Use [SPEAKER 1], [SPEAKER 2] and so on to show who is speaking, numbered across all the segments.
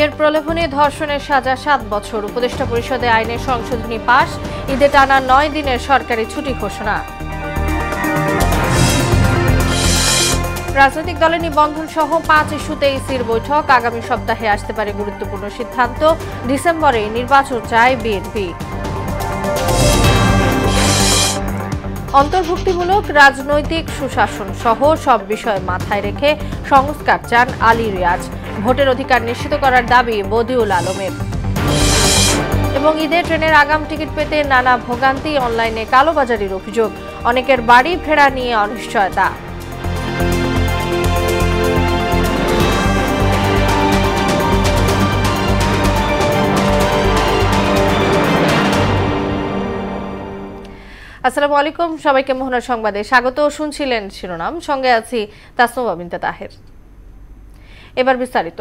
[SPEAKER 1] বিয়ের প্রলোভনে ধর্ষণের সাজা 7 বছর। উপদেষ্টা পরিষদে আইনের সংশোধনী পাশ। ঈদে টানা 9 দিনের সরকারি ছুটি ঘোষণা। রাজনৈতিক দলের নিবন্ধন সহ 5 ইস্যুতে ইসির বৈঠক। আগামী সপ্তাহে আসতে পারে গুরুত্বপূর্ণ সিদ্ধান্ত। ডিসেম্বরে নির্বাচন চায় বিএনপি। অন্তর্ভুক্তিমূলক রাজনৈতিক সুশাসন সহ সব বিষয় মাথায় রেখে সংস্কার চান আলী রিয়াজ। ভোটের অধিকার নিশ্চিত করার দাবি বদিউল আলমের। এবং ঈদে ট্রেনের আগাম টিকিট পেতে নানা ভোগান্তি, অনলাইনে কালোবাজারির অভিযোগ, অনেকের বাড়ি ফেরা নিয়ে অনিশ্চয়তা। আসসালামু আলাইকুম, সবাইকে মোহনা সংবাদে স্বাগত। শুনছিলেন শিরোনাম, সঙ্গে আছি তাসনুবা বিনতে তাহের। এবার বিস্তারিত।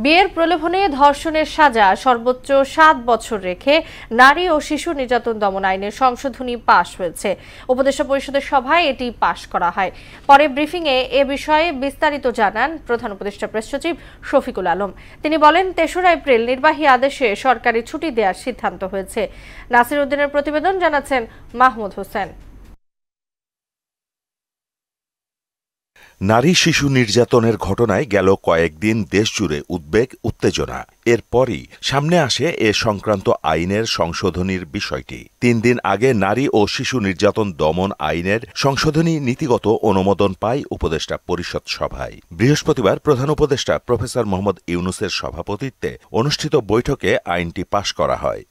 [SPEAKER 1] বিয়ের প্রলোভনে ধর্ষণের সাজা সর্বোচ্চ 7 বছর রেখে নারী ও শিশু নির্যাতন দমন আইনের সংশোধনী পাশ হয়েছে। উপদেষ্টা পরিষদের সভায় এটি পাশ করা হয়। পরে ব্রিফিংয়ে এ বিষয়ে বিস্তারিত জানান প্রধান উপদেষ্টা প্রেস সচিব শফিকুল আলম। তিনি বলেন, 3রা এপ্রিল নির্বাহী আদেশে সরকারি ছুটি দেওয়ার সিদ্ধান্ত হয়েছে। নাসির উদ্দিনের প্রতিবেদন, জানাচ্ছেন মাহমুদ হোসেন।
[SPEAKER 2] নারী শিশু নির্যাতনের ঘটনায় গেল কয়েকদিন দেশজুড়ে উদ্বেগ, উত্তেজনা। এরপরই সামনে আসে এ সংক্রান্ত আইনের সংশোধনীর বিষয়টি। 3 দিন আগে নারী ও শিশু নির্যাতন দমন আইনের সংশোধনী নীতিগত অনুমোদন পায় উপদেষ্টা পরিষদ সভায়। বৃহস্পতিবার প্রধান উপদেষ্টা প্রফেসর মোহাম্মদ ইউনূসের সভাপতিত্বে অনুষ্ঠিত বৈঠকে আইনটি পাশ করা হয়।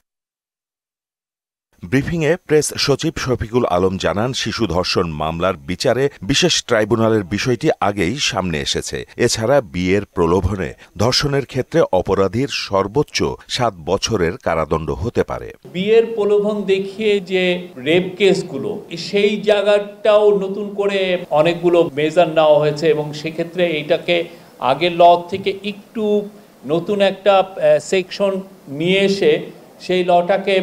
[SPEAKER 2] ব্রিফিংয়ে প্রেস সচিব শফিকুল আলম জানান, শিশু ধর্ষণ মামলার বিচারে বিশেষ ট্রাইব্যুনালের বিষয়টি আগেই সামনে এসেছে। এছাড়া বিয়ের প্রলোভনে ধর্ষণের ক্ষেত্রে অপরাধীর সর্বোচ্চ 7 বছরের কারাদণ্ড হতে পারে।
[SPEAKER 3] বিয়ের প্রলোভন দেখিয়ে যে রেপ কেসগুলো, সেই জায়গাটাও নতুন করে অনেকগুলো মেজার নেওয়া হয়েছে এবং সেক্ষেত্রে এইটাকে আগের ল থেকে একটু নতুন একটা সেকশন নিয়ে এসে সেই লটাকে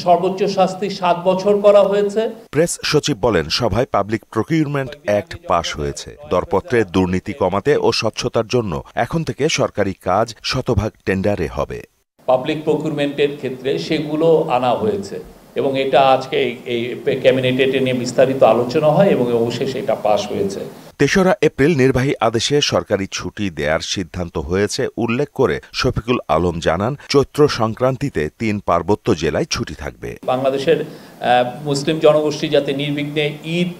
[SPEAKER 3] সর্বোচ্চ শাস্তি 7 বছর করা হয়েছে।
[SPEAKER 2] প্রেস সচিব বলেন, সভায় পাবলিক প্রকিউরমেন্ট অ্যাক্ট পাশ হয়েছে। দরপত্রে দুর্নীতি কমাতে ও স্বচ্ছতার জন্য এখন থেকে সরকারি কাজ শতভাগ টেন্ডারে হবে।
[SPEAKER 3] পাবলিক প্রকিউরমেন্টের ক্ষেত্রে সেগুলো আনা হয়েছে এবং এটা আজকে এই ক্যাবিনেটে নিয়ে বিস্তারিত আলোচনা হয় এবং অবশেষে এটা পাশ হয়েছে।
[SPEAKER 2] 3রা এপ্রিল নির্বাহী আদেশে সরকারি ছুটি দেওয়ার সিদ্ধান্ত হয়েছে উল্লেখ করে শফিকুল আলম জানান, চৈত্র সংক্রান্তিতে 3 পার্বত্য জেলায় ছুটি থাকবে।
[SPEAKER 3] বাংলাদেশের মুসলিম জনগোষ্ঠী যাতে নির্বিঘ্নে ঈদ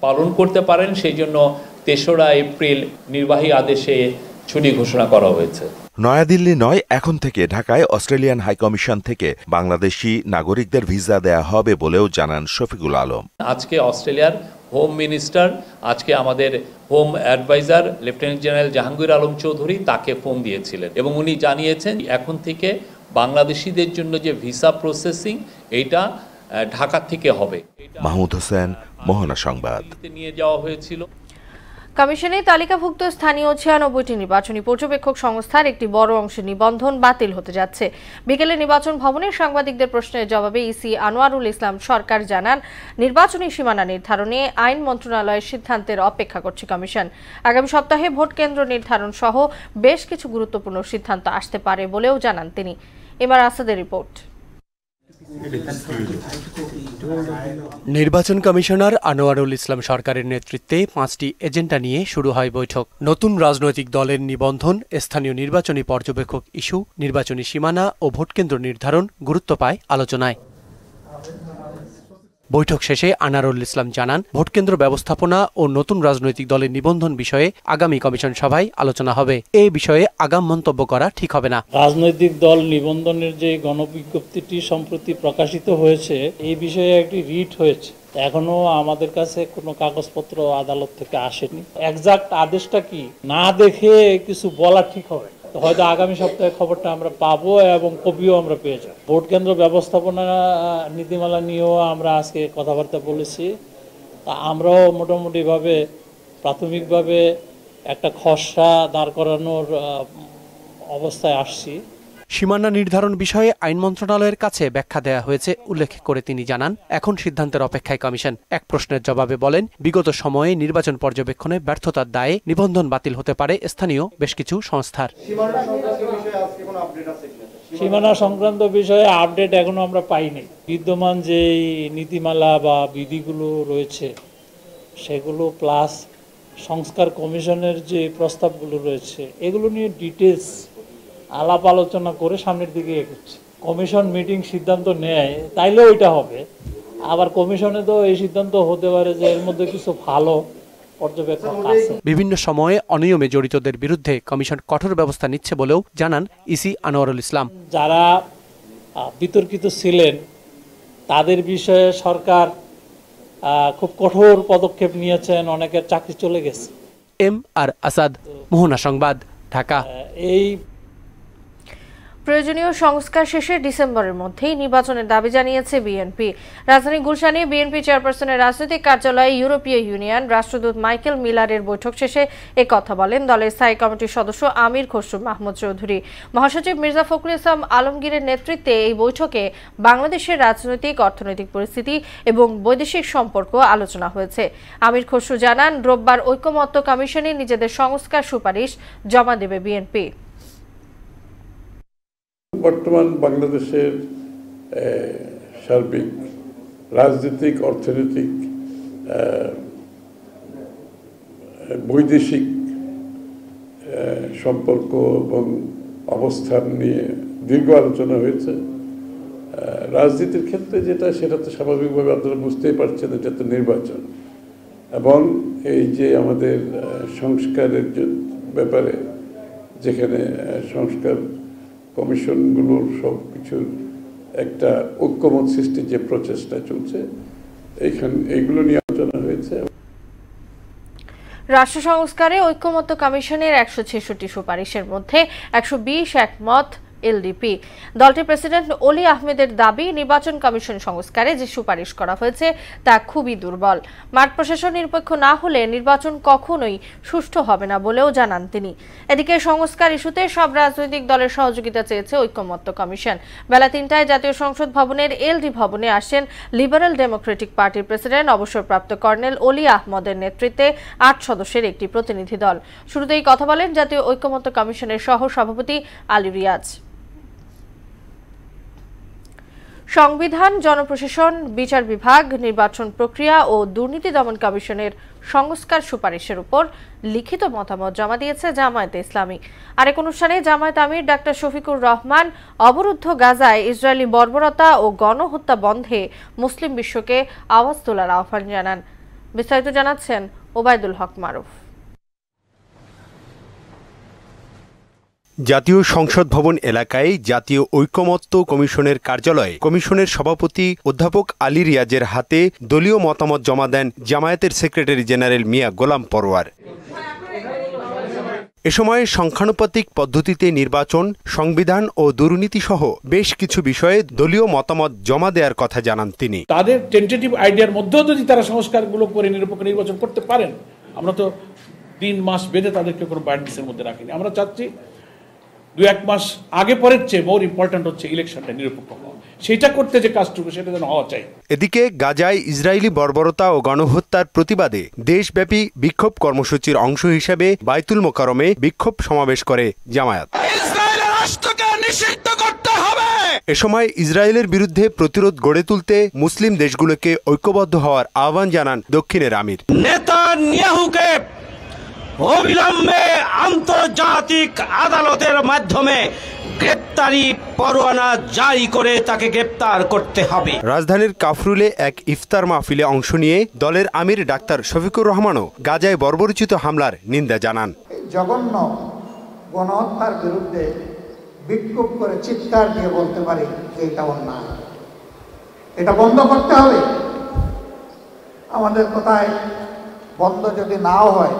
[SPEAKER 3] পালন করতে পারেন সেই জন্য 3রা এপ্রিল নির্বাহী আদেশে ছুটি ঘোষণা করা হয়েছে।
[SPEAKER 2] নয়াদিল্লি নয়, এখন থেকে ঢাকায় অস্ট্রেলিয়ান হাইকমিশন থেকে বাংলাদেশি নাগরিকদের ভিসা দেয়া হবে বলেও জানান শফিকুল আলম।
[SPEAKER 3] আজকে অস্ট্রেলিয়ার হোম মিনিস্টার, আজকে আমাদের home adviser lieutenant general Jahangir Alam Chowdhury তাকে ফোন দিয়েছিলেন এবং উনি জানিয়েছেন এখন থেকে বাংলাদেশিদের জন্য যে ভিসা প্রসেসিং এইটা ঢাকা থেকে হবে।
[SPEAKER 2] মাহমুদ হোসেন, মোহনা সংবাদ।
[SPEAKER 3] নিয়ে যাওয়া হয়েছিল।
[SPEAKER 1] কমিশনে তালিকাভুক্ত স্থানীয় 96টি নির্বাচনী পর্যবেক্ষক সংস্থার একটি বড় অংশের নিবন্ধন বাতিল হতে যাচ্ছে। বিকেলে নির্বাচন ভবনে সাংবাদিকদের প্রশ্নের জবাবে ইসি আনোয়ারুল ইসলাম সরকার জানান, নির্বাচনী সীমানা নির্ধারণে আইন মন্ত্রণালয়ের সিদ্ধান্তের অপেক্ষা করছে কমিশন। আগামী সপ্তাহে ভোট কেন্দ্র নির্ধারণ সহ বেশ কিছু গুরুত্বপূর্ণ সিদ্ধান্ত আসতে পারে বলেও জানান তিনি। এবার আসাদের রিপোর্ট।
[SPEAKER 4] নির্বাচন কমিশনার আনোয়ারুল ইসলাম সরকারের নেতৃত্বে 5টি এজেন্ডা নিয়ে শুরু হয় বৈঠক। নতুন রাজনৈতিক দলের নিবন্ধন, স্থানীয় নির্বাচনী পর্যবেক্ষক ইস্যু, নির্বাচনী সীমানা ও ভোটকেন্দ্র নির্ধারণ গুরুত্ব পায় আলোচনায়। বৈঠক শেষে আনোয়ারুল ইসলাম জানান, ভোটকেন্দ্র ব্যবস্থাপনা ও নতুন রাজনৈতিক দলের নিবন্ধন বিষয়ে আগামী কমিশন সভায় আলোচনা হবে। এই বিষয়ে আগাম মন্তব্য করা ঠিক হবে না।
[SPEAKER 5] রাজনৈতিক দল নিবন্ধনের যে গণবিজ্ঞপ্তিটি সম্প্রতি প্রকাশিত হয়েছে, এই বিষয়ে একটি রিট হয়েছে। এখনো আমাদের কাছে কোনো কাগজপত্র আদালত থেকে আসেনি। এক্সাক্ট আদেশটা কি না দেখে কিছু বলা ঠিক হবে। হয়তো আগামী সপ্তাহে খবরটা আমরা পাবো এবং কপিও আমরা পেয়ে যাব। ভোট কেন্দ্র ব্যবস্থাপনা নীতিমালা নিয়েও আমরা আজকে কথাবার্তা বলেছি। তা আমরাও মোটামুটিভাবে প্রাথমিকভাবে একটা খসড়া দাঁড় করানোর অবস্থায় আসছি।
[SPEAKER 4] সীমানা নির্ধারণ বিষয়ে আইন মন্ত্রণালয়ের কাছে ব্যাখ্যা দেওয়া হয়েছে উল্লেখ করে তিনি জানান, এখন সিদ্ধান্তের অপেক্ষায় কমিশন। এক প্রশ্নের জবাবে বলেন, বিগত সময়ে নির্বাচন পর্যবেক্ষণে ব্যর্থতার দায়ে নিবন্ধন বাতিল হতে পারে স্থানীয় বেশ কিছু সংস্থার।
[SPEAKER 5] সীমানা সংক্রান্ত বিষয়ে আপডেট এখনো আমরা পাইনি। বিদ্যমান যে নীতিমালা বা বিধিগুলো রয়েছে সেগুলো প্লাস সংস্কার কমিশনের যে প্রস্তাবগুলো রয়েছে এগুলো নিয়ে ডিটেলস আলাপ আলোচনা করে সামনের দিকে এগোচ্ছে। কমিশন মিটিং সিদ্ধান্ত নেয় তাইলে ওইটা হবে, আবার কমিশনে তো এই সিদ্ধান্ত হতে পারে যে এর মধ্যে কিছু ভালো পর্যবেক্ষক আছে।
[SPEAKER 4] বিভিন্ন সময়ে অনিয়মে জড়িতদের বিরুদ্ধে কমিশন কঠোর ব্যবস্থা নিচ্ছে বলেও জানান ইসি আনোয়ারুল ইসলাম।
[SPEAKER 5] যারা বিতর্কিত ছিলেন তাদের বিষয়ে সরকার খুব কঠোর পদক্ষেপ নিয়েছেন, অনেকের চাকরি চলে গেছে।
[SPEAKER 4] আর আসাদ, মোহনা সংবাদ, ঢাকা।
[SPEAKER 5] এই
[SPEAKER 1] প্রয়োজনীয় সংস্কার শেষে ডিসেম্বরের মধ্যেই নির্বাচনের দাবি জানিয়েছে বিএনপি। রাজধানী গুলশানে বিএনপি চেয়ারপারসনের রাজনৈতিক কার্যালয়ে ইউরোপীয় ইউনিয়ন রাষ্ট্রদূত মাইকেল মিলারের বৈঠক শেষে কথা বলেন দলের স্থায়ী কমিটির সদস্য আমির খসরু মাহমুদ চৌধুরী। মহাসচিব মির্জা ফখরুল ইসলাম আলমগীরের নেতৃত্বে এই বৈঠকে বাংলাদেশের রাজনৈতিক অর্থনৈতিক পরিস্থিতি এবং বৈদেশিক সম্পর্ক আলোচনা হয়েছে। আমির খসরু জানান, রোববার ঐকমত্য কমিশনে নিজেদের সংস্কার সুপারিশ জমা দেবে বিএনপি।
[SPEAKER 6] বর্তমান বাংলাদেশের সার্বিক রাজনৈতিক, অর্থনৈতিক, বৈদেশিক সম্পর্ক এবং অবস্থান নিয়ে দীর্ঘ আলোচনা হয়েছে। রাজনীতির ক্ষেত্রে যেটা, সেটা তো স্বাভাবিকভাবে আপনারা বুঝতেই পারছেন, এটা তো নির্বাচন, এবং এই যে আমাদের সংস্কারের ব্যাপারে যেখানে সংস্কার কমিশনগুলোর সব কিছুর একটা ঐক্যমত সৃষ্টির যে প্রচেষ্টা চলছে, এইগুলো নিয়ে আলোচনা হয়েছে।
[SPEAKER 1] রাষ্ট্র সংস্কারে ঐকমত্য কমিশনের 166 সুপারিশের মধ্যে 120 একমত এলডিপি। দলটির প্রেসিডেন্ট অলি আহমেদের দাবি, নির্বাচন কমিশন সংস্কারে যে সুপারিশ করা হয়েছে তা খুবই দুর্বল। মাঠ প্রশাসন নিরপেক্ষ না হলে নির্বাচন কখনোই সুষ্ঠু হবে না বলেও জানান তিনি। এদিকে সংস্কার ইস্যুতে সব রাজনৈতিক দলের সহযোগিতা চেয়েছে ঐকমত্য কমিশন। বেলা 3টায় জাতীয় সংসদ ভবনের এলডি ভবনে আসেন লিবারেল ডেমোক্রেটিক পার্টির প্রেসিডেন্ট অবসরপ্রাপ্ত কর্নেল অলি আহমদের নেতৃত্বে 8 সদস্যের একটি প্রতিনিধি দল। শুরুতেই কথা বলেন জাতীয় ঐকমত্য কমিশনের সহ সভাপতি আলী রিয়াজ। সংবিধান, জনপ্রশাসন, বিচার বিভাগ, নির্বাচন প্রক্রিয়া ও দুর্নীতি দমন কমিশনের সংস্কার সুপারিশের উপর লিখিত মতামত জমা দিয়েছে জামায়াতে ইসলামী। আরেক অনুষ্ঠানে জামায়াত আমির ডাক্তার শফিকুর রহমান অবরুদ্ধ গাজায় ইসরায়েলি বর্বরতা ও গণহত্যা বন্ধে মুসলিম বিশ্বকে আওয়াজ তোলার আহ্বান জানান। বিস্তারিত জানাচ্ছেন ওবায়দুল হক মারুফ।
[SPEAKER 7] জাতীয় সংসদ ভবন এলাকায় জাতীয় ঐকমত্য কমিশনের কার্যালয়ে কমিশনের সভাপতি অধ্যাপক আলী রিয়াজের হাতে দলীয় মতামত জমা দেন জামায়াতের সেক্রেটারি জেনারেল মিয়া গোলাম পরোয়ার। এ সময় সংখ্যানুপাতিক পদ্ধতিতে নির্বাচন, সংবিধান ও দুর্নীতি সহ বেশ কিছু বিষয়ে দলীয় মতামত জমা দেওয়ার কথা জানান তিনি।
[SPEAKER 8] তাদের টেন্টেটিভ আইডিয়ার মধ্যেও যদি তারা সংস্কারগুলো করে নিরপেক্ষ নির্বাচন করতে পারেন, আমরা তো 3 মাস বেঁধে তাদেরকে কোনো ব্যান্ডিসের মধ্যে রাখিনি। আমরা চাচ্ছি 2-1 মাস আগে পরের চেয়ে মোর ইম্পর্টেন্ট হচ্ছে ইলেকশনটা নিরপেক্ষ হওয়া, সেটা করতে যে কাজটুকু সেটা যেন হওয়া চাই।
[SPEAKER 7] এদিকে গাজায় ইসরায়েলি বর্বরতা ও গণহত্যার প্রতিবাদে দেশব্যাপী বিক্ষোভ কর্মসূচির অংশ হিসেবে বায়তুল মোকাররমে বিক্ষোভ সমাবেশ করে জামায়াত। এ সময় ইসরায়েলের বিরুদ্ধে প্রতিরোধ গড়ে তুলতে মুসলিম দেশগুলোকে ঐক্যবদ্ধ হওয়ার আহ্বান জানান দক্ষিণের আমির।
[SPEAKER 9] নেতানিয়াহুকে অবিলম্বে আন্তর্জাতিক আদালতের মাধ্যমে গ্রেপ্তারি পরোয়ানা জারি করে তাকে গ্রেপ্তার করতে হবে।
[SPEAKER 7] রাজধানীর কাফরুলে এক ইফতার মাহফিলে অংশ নিয়ে দলের আমির ডাক্তার শফিকুর রহমানও গাজায় বর্বরোচিত হামলার নিন্দা জানান।
[SPEAKER 10] জঘন্য গণহত্যার বিরুদ্ধে বিক্ষোভ করে চিৎকার দিয়ে বলতে পারি যে এটা অন্যায়, এটা বন্ধ করতে হবে। আমাদের কোথায় বন্ধ যদি নাও হয়,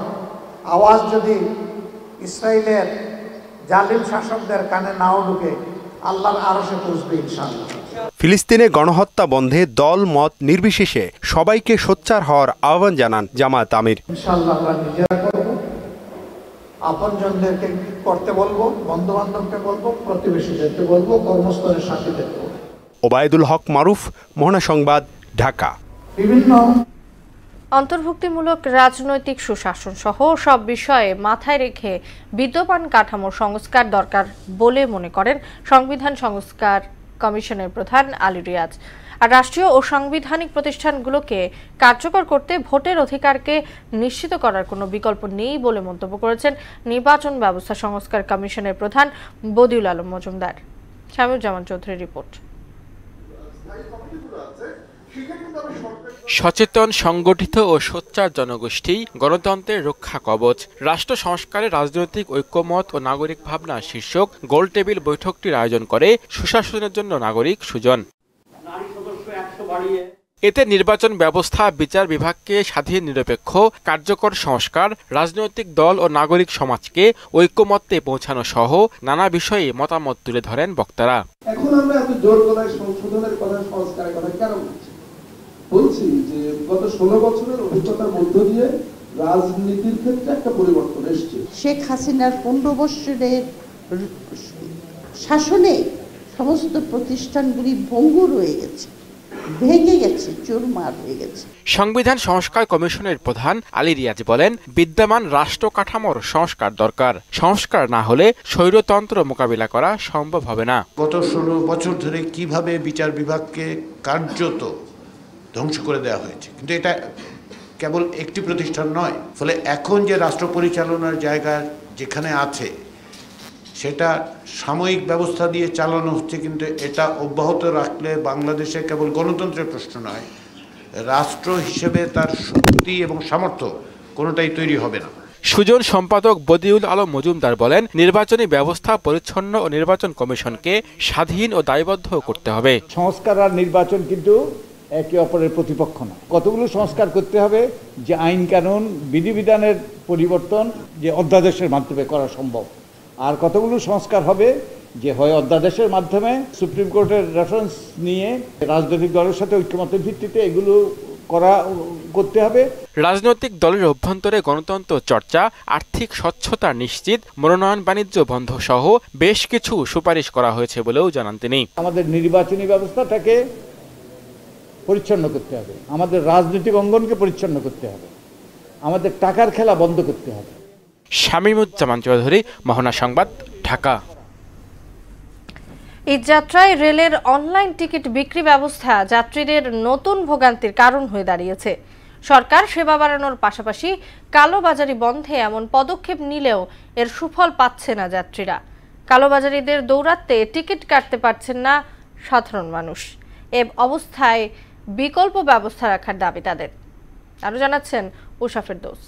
[SPEAKER 10] আওয়াজ যদি ইসরায়েলের জালিম শাসকদের কানে নাও ঢুকে, আল্লাহর আরশে পৌঁছবে ইনশাআল্লাহ।
[SPEAKER 7] ফিলিস্তিনে গণহত্যা বন্ধে দল মত নির্বিশেষে সবাইকে সোচ্চার হওয়ার আহ্বান জানান জামায়াত আমির।
[SPEAKER 10] ইনশাআল্লাহ আমরা নিজেরা করব, আপনজনদেরকে করতে বলবো, বন্ধু বান্ধবকে বলবো, প্রতিবেশীদেরকে বলবো, কর্মস্থলের সাথীদেরকে বলবো।
[SPEAKER 7] ওবায়দুল হক মারুফ, মোহনা সংবাদ, ঢাকা।
[SPEAKER 10] বিভিন্ন
[SPEAKER 1] অন্তর্ভুক্তিমূলক রাজনৈতিক সুশাসন সহ সব বিষয়ে মাথায় রেখে বিদ্যমান কাঠামোর সংস্কার দরকার বলে মনে করেন সংবিধান সংস্কার কমিশনের প্রধান আলী রিয়াজ। আর রাষ্ট্রীয় ও সাংবিধানিক প্রতিষ্ঠানগুলোকে কার্যকর করতে ভোটের অধিকারকে নিশ্চিত করার কোনো বিকল্প নেই বলে মন্তব্য করেছেন নির্বাচন ব্যবস্থা সংস্কার কমিশনের প্রধান বদিউল আলম মজুমদার। শামীউজ্জামান চৌধুরীর রিপোর্ট।
[SPEAKER 11] সচেতন, সংগঠিত ও সোচ্চার জনগোষ্ঠী গণতন্ত্রের রক্ষা কবচ। রাষ্ট্র সংস্কারে রাজনৈতিক ঐক্যমত ও নাগরিক ভাবনা শীর্ষক গোলটেবিল বৈঠকটির আয়োজন করে সুশাসনের জন্য নাগরিক সুজন। এতে নির্বাচন ব্যবস্থা, বিচার বিভাগকে স্বাধীন, নিরপেক্ষ, কার্যকর সংস্কার, রাজনৈতিক দল ও নাগরিক সমাজকে ঐক্যমত্যে পৌঁছানো সহ নানা বিষয়ে মতামত তুলে ধরেন বক্তারা।
[SPEAKER 12] এখন আমরা এত জোর গলায় সংশোধনের কথা, সংস্কারের কথা কেন বলছি? যে গত 16 বছরের অভিজ্ঞতার মধ্য দিয়ে রাজনীতির ক্ষেত্রে একটা পরিবর্তন এসেছে।
[SPEAKER 13] শেখ হাসিনার 15 বছরের শাসনে সমস্ত প্রতিষ্ঠানগুলি ভঙ্গুর হয়ে গেছে, ভেঙে গেছে, চুরমার হয়ে গেছে।
[SPEAKER 11] সংবিধান সংস্কার কমিশনের প্রধান আলী রিয়াজ বলেন, বিদ্যমান রাষ্ট্র কাঠামোর সংস্কার দরকার। সংস্কার না হলে স্বৈরতন্ত্র মোকাবিলা করা সম্ভব হবে না।
[SPEAKER 14] গত 16 বছর ধরে কিভাবে বিচার বিভাগকে কার্যত ধ্বংস করে দেওয়া হয়েছে, কিন্তু এটা কেবল একটি প্রতিষ্ঠান নয়। ফলে এখন যে রাষ্ট্র পরিচালনার জায়গা যেখানে আছে সেটা সাময়িক ব্যবস্থা দিয়ে চালানো হচ্ছে, কিন্তু এটা অব্যাহত রাখলে বাংলাদেশে কেবল গণতন্ত্রের প্রশ্ন নয়, রাষ্ট্র হিসেবে তার শক্তি এবং সামর্থ্য কোনোটাই তৈরি হবে না।
[SPEAKER 11] সুজন সম্পাদক বদিউল আলম মজুমদার বলেন, নির্বাচনী ব্যবস্থা পরিচ্ছন্ন ও নির্বাচন কমিশনকে স্বাধীন ও দায়বদ্ধ করতে হবে।
[SPEAKER 15] সংস্কার আর নির্বাচন কিন্তু একে অপরের প্রতিপক্ষ না। কতগুলো সংস্কার করতে হবে যে আইন কানুন বিধিবিধানের পরিবর্তন যে অধ্যাদেশের মাধ্যমে করা সম্ভব, আর কতগুলো সংস্কার হবে যে হয় অধ্যাদেশের মাধ্যমে, সুপ্রিম কোর্টের রেফারেন্স নিয়ে রাজনৈতিক দলের সাথে ঐক্যমতের ভিত্তিতে এগুলো করতে হবে।
[SPEAKER 11] রাজনৈতিক দলের অভ্যন্তরে গণতন্ত্র চর্চা, আর্থিক স্বচ্ছতা নিশ্চিত, মনোনয়ন বাণিজ্য বন্ধ সহ বেশ কিছু সুপারিশ করা হয়েছে বলেও জানান তিনি।
[SPEAKER 15] আমাদের নির্বাচনী ব্যবস্থাটাকে পরিচ্ছন্ন করতে হবে, আমাদের রাজনৈতিক অঙ্গনকে পরিচ্ছন্ন করতে হবে, আমাদের টাকার খেলা বন্ধ করতে হবে।
[SPEAKER 11] শামীউজ্জামান চৌধুরী, মোহনা সংবাদ, ঢাকা।
[SPEAKER 1] ঈদযাত্রায় রেলের অনলাইন টিকিট বিক্রি ব্যবস্থা যাত্রীদের নতুন ভোগান্তির কারণ হয়ে দাঁড়িয়েছে। সরকার সেবা বাড়ানোর পাশাপাশি কালোবাজারি বন্ধে এমন পদক্ষেপ নিলেও এর সুফল পাচ্ছে না যাত্রীরা। কালোবাজারিদের দৌরাত্মে টিকিট কাটতে পারছেন না সাধারণ মানুষ। এ অবস্থায় বিকল্প ব্যবস্থা রাখার দাবি তাদের। আরো জানাচ্ছেন উষা ফেরদৌস।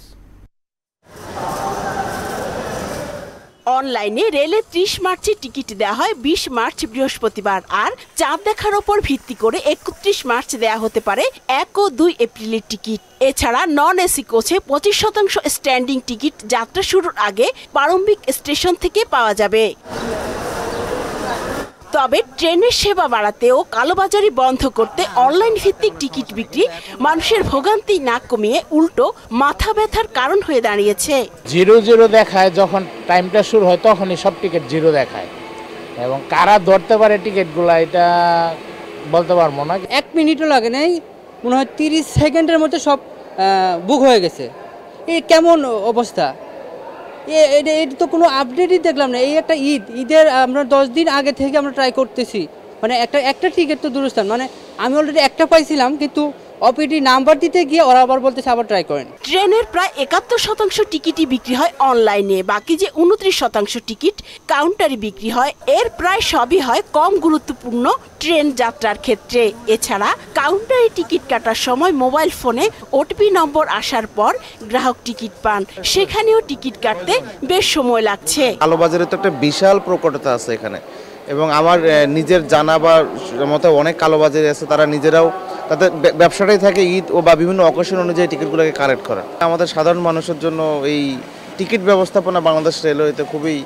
[SPEAKER 16] অনলাইনে রেলে 30 মার্চে টিকিট দেওয়া হয় 20 মার্চ বৃহস্পতিবার, আর চাঁদ দেখার ওপর ভিত্তি করে 31 মার্চ দেয়া হতে পারে 1 ও 2 এপ্রিলের টিকিট। এছাড়া নন এসি কোচে 25% স্ট্যান্ডিং টিকিট যাত্রা শুরুর আগে প্রারম্ভিক স্টেশন থেকে পাওয়া যাবে। তবে ট্রেনের সেবা বাড়াতে ও কালোবাজারি বন্ধ করতে অনলাইন ভিত্তিক টিকিট বিক্রি মানুষের ভোগান্তি না কমিয়ে উল্টো মাথা ব্যথার কারণ হয়ে দাঁড়িয়েছে।
[SPEAKER 17] 0 দেখায়, যখন টাইমটা শুরু হয় তখনই সব টিকিট 0 দেখায়, এবং কারা ধরতে পারে টিকিটগুলো এটা বলতে পারবো না।
[SPEAKER 18] 1 মিনিটও লাগে নাই, মনে হয় 30 সেকেন্ডের মধ্যে সব বুক হয়ে গেছে। এই কেমন অবস্থা? এটা তো কোনো আপডেটই দেখলাম না। এই একটা ঈদের আমরা 10 দিন আগে থেকে আমরা ট্রাই করতেছি, মানে একটা টিকিট তো দূরস্থান, মানে আমি অলরেডি একটা পাইছিলাম, কিন্তু অপিডি নাম্বার দিতে গিয়ে ওরা আবার বলতেছে আবার ট্রাই করেন।
[SPEAKER 16] ট্রেনের প্রায় 71% টিকিটই বিক্রি হয় অনলাইনে, বাকি যে 29% টিকিট কাউন্টারে বিক্রি হয়। এর প্রায় সবই হয় কম গুরুত্বপূর্ণ ট্রেন যাত্রার ক্ষেত্রে। এছাড়া কাউন্টারে টিকিট কাটার সময় মোবাইল ফোনে ওটিপি নম্বর আসার পর গ্রাহক টিকিট পান, সেখানেও টিকিট কাটতে বেশ সময় লাগছে।
[SPEAKER 19] কালোবাজারে তো একটা বিশাল প্রকটতা আছে এখানে, এবং আমার নিজের জানা বা মতো অনেক কালোবাজারি আছে, তারা নিজেরাও তাদের ব্যবসাটাই থাকে ঈদ ও বা বিভিন্ন অকেশন অনুযায়ী টিকিটগুলোকে কালেক্ট করা। আমাদের সাধারণ মানুষের জন্য এই টিকিট ব্যবস্থাপনা বাংলাদেশ রেলওয়েতে খুবই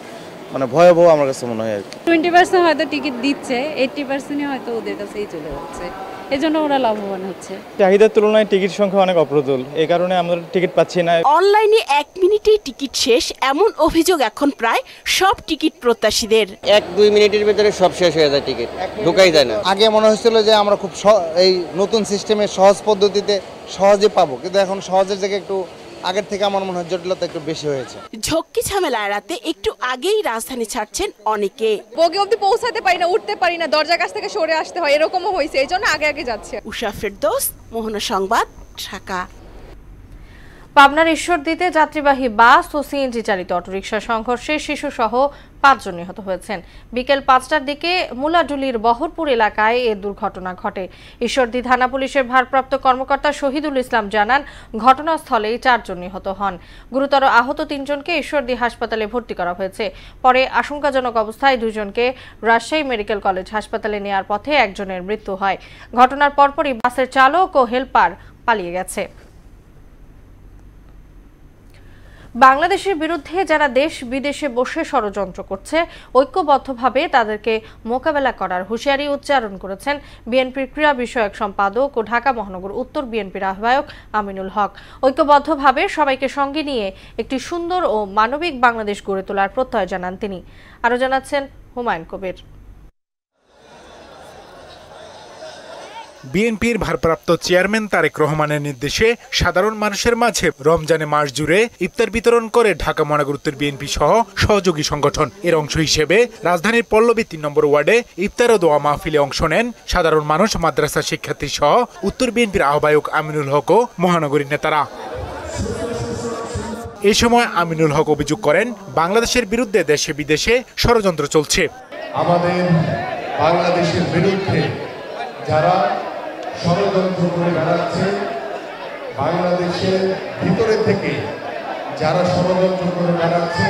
[SPEAKER 19] মানে ভয়াবহ আমার কাছে মনে হয় আর কি।
[SPEAKER 20] 20% হয়তো টিকিট দিচ্ছে, 80% হয়তো ওদের কাছেই চলে যাচ্ছে। এজন্য ওরা লাভবান হচ্ছে।
[SPEAKER 21] চাহিদার তুলনায় টিকিট সংখ্যা অনেক অপ্রতুল, এই কারণে আমরা টিকিট পাচ্ছি না।
[SPEAKER 16] অনলাইনে 1 মিনিটেই টিকিট শেষ, এমন অভিযোগ এখন প্রায় সব টিকিট প্রত্যাশীদের।
[SPEAKER 22] 1-2 মিনিটের ভিতরে সব শেষ হয়ে যায়, টিকিট ঢোকাই যায় না। আগে মনে হচ্ছিল যে আমরা খুব এই নতুন সিস্টেমে সহজ পদ্ধতিতে সহজে পাবো, কিন্তু এখন সহজের জায়গায় একটু আগের থেকে আমার মনে হয় জটিলতা একটু বেশি হয়েছে।
[SPEAKER 16] ঝক্কি ঝামেলা এড়াতে একটু আগেই রাজধানী ছাড়ছেন অনেকে।
[SPEAKER 23] বগি অবধি পৌঁছাতে পারি না, উঠতে পারি না, দরজার কাছ থেকে সরে আসতে হয়, এরকমও হয়েছে, এই জন্য আগে আগে যাচ্ছে।
[SPEAKER 16] উষা ফেরদৌস, মোহনা সংবাদ, ঢাকা।
[SPEAKER 1] পাবনার ঈশ্বরদীতে যাত্রীবাহী বাস ও সিএনজি চালিত অটোরিকশা সংঘর্ষে শিশুসহ 5 জন নিহত হয়েছেন। বিকেল 5টার দিকে মুলাডুলির বহরপুর এলাকায় এ দুর্ঘটনা ঘটে। ঈশ্বরদী থানা পুলিশের ভারপ্রাপ্ত কর্মকর্তা শহীদুল ইসলাম জানান, ঘটনাস্থলেই 4 জন নিহত হন। গুরুতর আহত 3 জনকে ঈশ্বরদী হাসপাতালে ভর্তি করা হয়েছে। পরে আশঙ্কাজনক অবস্থায় 2 জনকে রাজশাহী মেডিকেল কলেজ হাসপাতালে নেওয়ার পথে একজনের মৃত্যু হয়। ঘটনার পরপরই বাসের চালক ও হেলপার পালিয়ে গেছে। বাংলাদেশের বিরুদ্ধে যারা দেশ বিদেশে বসে ষড়যন্ত্র করছে, ঐক্যবদ্ধভাবে তাদেরকে মোকাবেলা করার হুঁশিয়ারি উচ্চারণ করেছেন বিএনপির ক্রীড়া বিষয়ক সম্পাদক ও ঢাকা মহানগর উত্তর বিএনপির আহ্বায়ক আমিনুল হক। ঐক্যবদ্ধভাবে সবাইকে সঙ্গে নিয়ে একটি সুন্দর ও মানবিক বাংলাদেশ গড়ে তোলার প্রত্যয় জানান তিনি। আরও জানাচ্ছেন হুমায়ুন কবির।
[SPEAKER 24] বিএনপির ভারপ্রাপ্ত চেয়ারম্যান তারেক রহমানের নির্দেশে সাধারণ মানুষের মাঝে রমজানে মাস জুড়ে ইফতার বিতরণ করে ঢাকা মহানগর উত্তর বিএনপি সহ সহযোগী সংগঠন। এর অংশ হিসেবে রাজধানীর পল্লবী 3 নম্বর ওয়ার্ডে ইফতার ও দোয়া মাহফিলে অংশ নেন সাধারণ মানুষ, মাদ্রাসা শিক্ষার্থী সহ উত্তর বিএনপির আহ্বায়ক আমিনুল হক ও মহানগরীর নেতারা। এ সময় আমিনুল হক অভিযোগ করেন, বাংলাদেশের বিরুদ্ধে দেশে বিদেশে ষড়যন্ত্র চলছে।
[SPEAKER 25] আমাদের বাংলাদেশের বিরুদ্ধে যারা ষড়যন্ত্র করে বেড়াচ্ছে, বাংলাদেশের ভিতরে থেকে যারা ষড়যন্ত্র করে বেড়াচ্ছে,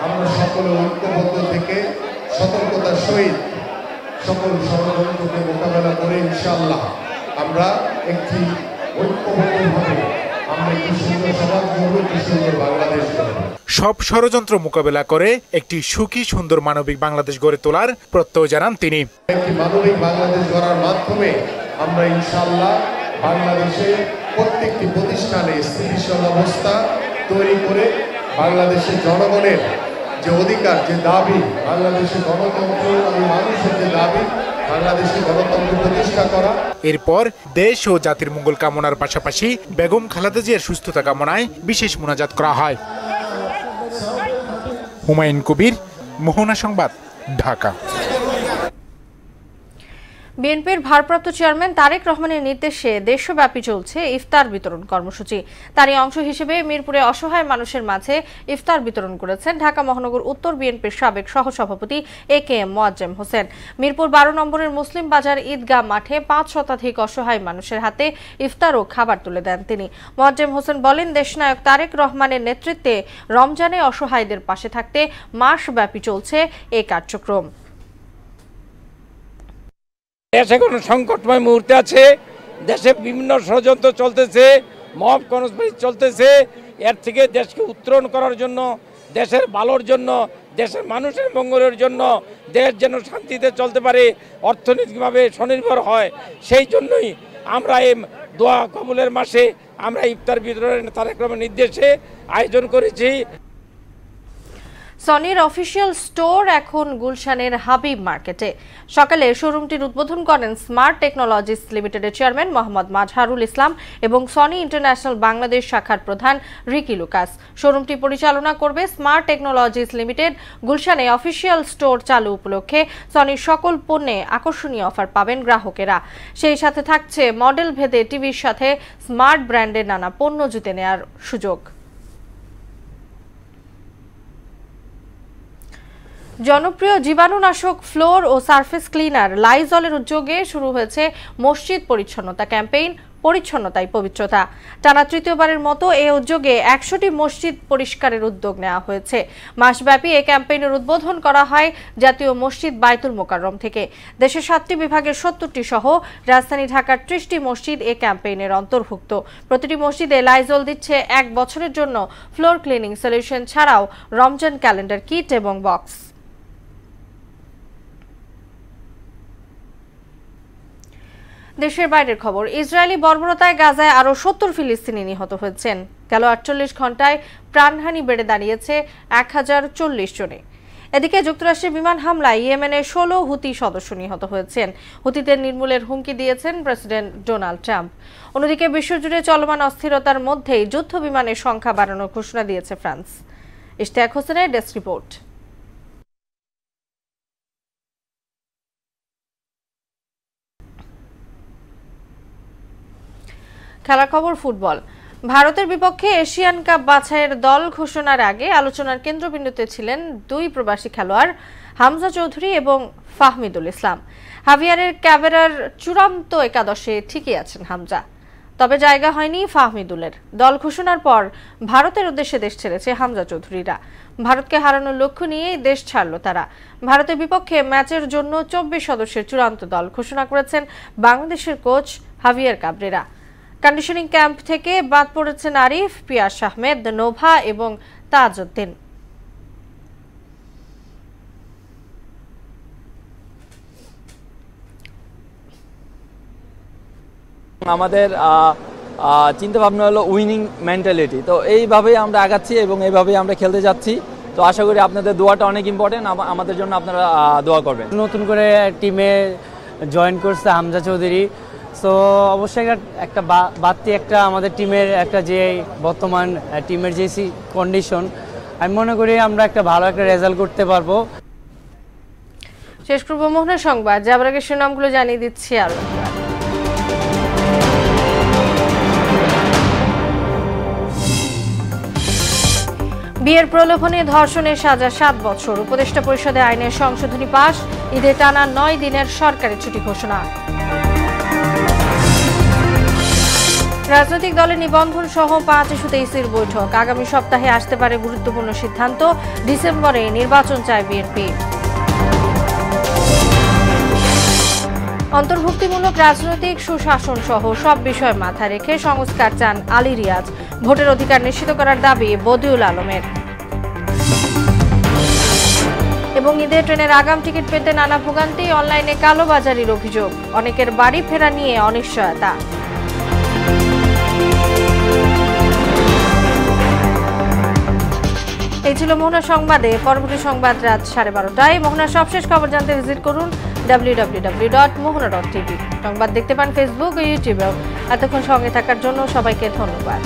[SPEAKER 25] আমরা সকলে ঐক্যবদ্ধ থেকে সতর্কতার সহিত সকল ষড়যন্ত্রকে মোকাবেলা করে ইনশাআল্লাহ আমরা একটি ঐক্যবদ্ধভাবে আমরা একটি সুন্দর সমাজ গড়ব, একটি সুন্দর বাংলাদেশ গড়ব।
[SPEAKER 24] সব ষড়যন্ত্র মোকাবেলা করে একটি সুখী সুন্দর মানবিক বাংলাদেশ গড়ে তোলার প্রত্যয় জানান তিনি।
[SPEAKER 25] একটি মানবিক বাংলাদেশ গড়ার মাধ্যমে আমরা ইনশাআল্লাহ বাংলাদেশে প্রত্যেকটি প্রতিষ্ঠানে স্থিতিশীল অবস্থা তৈরি করে বাংলাদেশের জনগণের যে অধিকার, যে দাবি, বাংলাদেশের গণতন্ত্র এবং মানুষের যে দাবি, বাংলাদেশের গণতন্ত্র প্রতিষ্ঠা করা।
[SPEAKER 24] এরপর দেশ ও জাতির মঙ্গল কামনার পাশাপাশি বেগম খালেদা জিয়ার সুস্থতা কামনায় বিশেষ মোনাজাত করা হয়। হুমায়ুন কবির, মোহনা সংবাদ, ঢাকা।
[SPEAKER 1] বিএনপির ভারপ্রাপ্ত চেয়ারম্যান তারেক রহমানের নির্দেশে দেশব্যাপী চলছে ইফতার বিতরণ কর্মসূচি। তারই অংশ হিসেবে মিরপুরে অসহায় মানুষের মাঝে ইফতার বিতরণ করেছেন ঢাকা মহানগর উত্তর বিএনপির সাবেক সহসভাপতি AKM মোয়াজ্জেম হোসেন। মিরপুর 12 নম্বরের মুসলিম বাজার ঈদগাহ মাঠে 5 শতাধিক অসহায় মানুষের হাতে ইফতার ও খাবার তুলে দেন তিনি। মোয়াজ্জেম হোসেন বলেন, দেশনায়ক তারেক রহমানের নেতৃত্বে রমজানে অসহায়দের পাশে থাকতে মাসব্যাপী চলছে এই কার্যক্রম।
[SPEAKER 26] দেশে কোনো সংকটময় মুহূর্তে আছে, দেশে বিভিন্ন ষড়যন্ত্র চলতেছে, মব কনস্পিরেসি চলতেছে। এর থেকে দেশকে উত্তরণ করার জন্য, দেশের ভালোর জন্য, দেশের মানুষের মঙ্গলের জন্য, দেশ যেন শান্তিতে চলতে পারে, অর্থনৈতিকভাবে স্বনির্ভর হয়, সেই জন্যই আমরা এই দোয়া কবুলের মাসে আমরা ইফতার বিতরণের তারেক রহমানের নির্দেশে আয়োজন করেছি।
[SPEAKER 1] সনির অফিসিয়াল স্টোর এখন গুলশানের হাবিব মার্কেটে। সকালে শোরুমটির উদ্বোধন করেন স্মার্ট টেকনোলজিস লিমিটেডের চেয়ারম্যান মোহাম্মদ মাজহারুল ইসলাম এবং সনি ইন্টারন্যাশনাল বাংলাদেশ শাখার প্রধান রিকি লুকাস। শোরুমটি পরিচালনা করবে স্মার্ট টেকনোলজিস লিমিটেড। গুলশানে অফিসিয়াল স্টোর চালু উপলক্ষে সনির সকল পণ্যে আকর্ষণীয় অফার পাবেন গ্রাহকেরা। সেই সাথে থাকছে মডেল ভেদে টিভির সাথে স্মার্ট ব্র্যান্ডের নানা পণ্য জিতে নেওয়ার সুযোগ। জনপ্রিয় জীবাণুনাশক ফ্লোর ও সারফেস ক্লিনার লাইজলের উদ্যোগে শুরু হয়েছে মসজিদ পরিচ্ছন্নতা ক্যাম্পেইন, পরিচ্ছন্নতাই পবিত্রতা। টানা তৃতীয়বারের মতো এই উদ্যোগে 100টি মসজিদ পরিষ্কারের উদ্যোগ নেওয়া হয়েছে। মাসব্যাপী এই ক্যাম্পেইনের উদ্বোধন করা হয় জাতীয় মসজিদ বাইতুল মোকাররম থেকে। দেশের 7টি বিভাগের 70টি সহ রাজধানী ঢাকার 30টি মসজিদ এই ক্যাম্পেইনের অন্তর্ভুক্ত। প্রতিটি মসজিদে লাইজল দিচ্ছে 1 বছরের জন্য ফ্লোর ক্লিনিং সলিউশন ছাড়াও রমজান ক্যালেন্ডার কিট এবং বক্স। দেশের বাইরের খবর, ইসরায়েলি বর্বরতায় গাজায় আরও ৭০ ফিলিস্তিনি নিহত হয়েছেন। গেল ৪৮ ঘন্টায় প্রাণহানি বেড়ে দাঁড়িয়েছে ১০৪০ জনে। এদিকে যুক্তরাষ্ট্রের বিমান হামলায় ইয়েমেনের ১৬ হুতি সদস্য নিহত হয়েছেন। হুতিদের নির্মূলের হুমকি দিয়েছেন প্রেসিডেন্ট ডোনাল্ড ট্রাম্প। অন্যদিকে বিশ্বজুড়ে চলমান অস্থিরতার মধ্যেই যুদ্ধ বিমানের সংখ্যা বাড়ানোর ঘোষণা দিয়েছে ফ্রান্স। ইশতিয়াক হোসেনের ডেস্ক রিপোর্ট। খেলার খবর, ফুটবল। ভারতের বিপক্ষে এশিয়ান কাপ বাছাইয়ের দল ঘোষণার আগে আলোচনার কেন্দ্রবিন্দুতে ছিলেন দুই প্রবাসী খেলোয়াড় হামজা চৌধুরী এবং ফাহমিদুল ইসলাম। হাভিয়ারের ক্যাবেরার চূড়ান্ত একাদশে ঠিকই আছেন হামজা, তবে জায়গা হয়নি ফাহমিদুলের। দল ঘোষণার পর ভারতের উদ্দেশ্যে দেশ ছেড়েছে হামজা চৌধুরীরা। ভারতকে হারানোর লক্ষ্য নিয়েই দেশ ছাড়ল তারা। ভারতের বিপক্ষে ম্যাচের জন্য ২৪ সদস্যের চূড়ান্ত দল ঘোষণা করেছেন বাংলাদেশের কোচ হাভিয়ার কাবরেরা। কন্ডিশনিং ক্যাম্প থেকে বাদ পড়েছেন আরিফ, পিয়াস আহমেদ, নোভা এবং তাজউদ্দিন।
[SPEAKER 2] আমাদের চিন্তা ভাবনা হলো উইনিং মেন্টালিটি, তো এইভাবেই আমরা আগাচ্ছি এবং এইভাবেই আমরা খেলতে যাচ্ছি। তো আশা করি আপনাদের দোয়াটা অনেক ইম্পর্টেন্ট, আমাদের জন্য আপনারা দোয়া করবেন।
[SPEAKER 3] নতুন করে টিমে জয়েন করছে হামজা চৌধুরী, সো অবশ্যই একটা বাড়তি একটা আমাদের টিমের একটা যে বর্তমান টিমের যে কন্ডিশন, আমি মনে করি আমরা একটা ভালো একটা রেজাল্ট করতে পারবো।
[SPEAKER 1] শেষ করব মোহনার সংবাদ, যাবার আগে শিরোনামগুলো জানিয়ে দিচ্ছি আরো। বিয়ের প্রলোভনে ধর্ষণের সাজা ৭ বছর। উপদেষ্টা পরিষদে আইনের সংশোধনী পাশ। ঈদে টানা ৯ দিনের সরকারি ছুটি ঘোষণা। রাজনৈতিক দলের নিবন্ধন সহ ৫ ইস্যুতে ইসির বৈঠক। আগামী সপ্তাহে আসতে পারে গুরুত্বপূর্ণ সিদ্ধান্ত। ডিসেম্বরে নির্বাচন চায় বিএনপি। অন্তর্ভুক্তিমূলক রাজনৈতিক সুশাসন সহ সব বিষয় মাথায় রেখে সংস্কার চান আলী রিয়াজ। ভোটের অধিকার নিশ্চিত করার দাবি বদিউল আলমের। এবং ঈদে ট্রেনের আগাম টিকিট পেতে নানা ভোগান্তি, অনলাইনে কালোবাজারির অভিযোগ, অনেকের বাড়ি ফেরা নিয়ে অনিশ্চয়তা। এই ছিল মোহনা সংবাদে। পরবর্তী সংবাদ রাত 12:30টায়। মোহনার সবশেষ খবর জানতে ভিজিট করুন www.mohona.tv। সংবাদ দেখতে পান ফেসবুক ও ইউটিউবেও। এতক্ষণ সঙ্গে থাকার জন্য সবাইকে ধন্যবাদ।